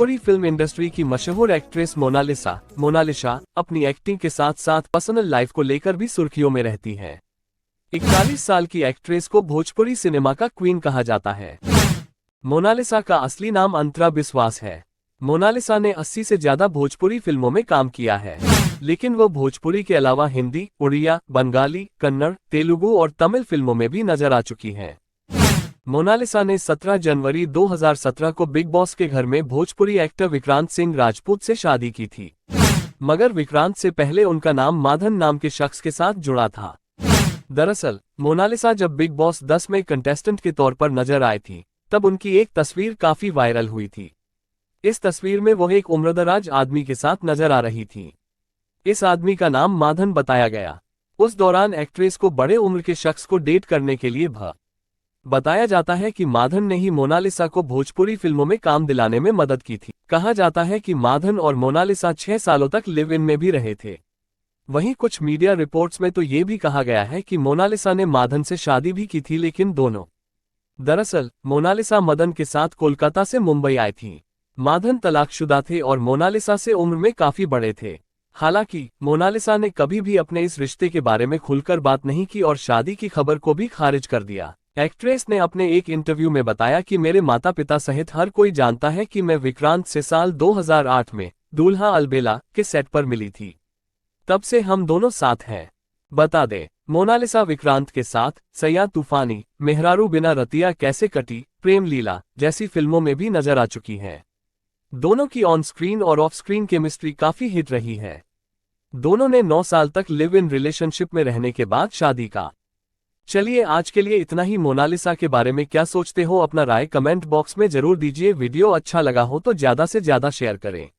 Bhojpuri film industry की मशहूर actress Mona Lisa अपनी एक्टिंग के साथ साथ पर्सनल लाइफ को लेकर भी सुर्खियों में रहती हैं। 41 साल की एक्ट्रेस को भोजपुरी सिनेमा का क्वीन कहा जाता है। मोनालिसा का असली नाम अंतरा बिस्वास है। मोनालिसा ने 80 से ज्यादा भोजपुरी फिल्मों में काम किया है, लेकिन वो भोजपुरी के अलावा हिंदी, उड़िया, बंगाली, कन्नड़, तेलुगु और तमिल फिल्मों में भी नजर आ चुकी हैं। मोनालिसा ने 17 जनवरी 2017 को बिग बॉस के घर में भोजपुरी एक्टर विक्रांत सिंह राजपूत से शादी की थी, मगर विक्रांत से पहले उनका नाम माधन नाम के शख्स के साथ जुड़ा था। दरअसल मोनालिसा जब बिग बॉस 10 में कंटेस्टेंट के तौर पर नजर आई थी, तब उनकी एक तस्वीर काफी वायरल हुई थी। इस तस्वीर में वह एक उम्रदराज आदमी के साथ नजर आ रही थी। इस आदमी का नाम माधन बताया गया। उस दौरान एक्ट्रेस को बड़े उम्र के शख्स को डेट करने के लिए बताया जाता है कि माधन ने ही मोनालिसा को भोजपुरी फिल्मों में काम दिलाने में मदद की थी। कहा जाता है कि माधन और मोनालिसा 6 सालों तक लिव इन में भी रहे थे। वहीं कुछ मीडिया रिपोर्ट्स में तो ये भी कहा गया है कि मोनालिसा ने माधन से शादी भी की थी, लेकिन दोनों दरअसल मोनालिसा मदन के साथ कोलकाता से मुंबई आई थी। माधन तलाकशुदा थे और मोनालिसा से उम्र में काफी बड़े थे। हालांकि मोनालिसा ने कभी भी अपने इस रिश्ते के बारे में खुलकर बात नहीं की और शादी की खबर को भी खारिज कर दिया। एक्ट्रेस ने अपने एक इंटरव्यू में बताया कि मेरे माता पिता सहित हर कोई जानता है कि मैं विक्रांत से साल 2008 में दूल्हा अलबेला के सेट पर मिली थी। तब से हम दोनों साथ हैं। बता दें, मोनालिसा विक्रांत के साथ सैया तूफानी, मेहरारू बिना रतिया कैसे कटी, प्रेम लीला जैसी फिल्मों में भी नजर आ चुकी हैं। दोनों की ऑन स्क्रीन और ऑफ स्क्रीन केमिस्ट्री काफी हिट रही है। दोनों ने 9 साल तक लिव इन रिलेशनशिप में रहने के बाद शादी का। चलिए आज के लिए इतना ही। मोनालिसा के बारे में क्या सोचते हो, अपना राय कमेंट बॉक्स में जरूर दीजिए। वीडियो अच्छा लगा हो तो ज्यादा से ज्यादा शेयर करें।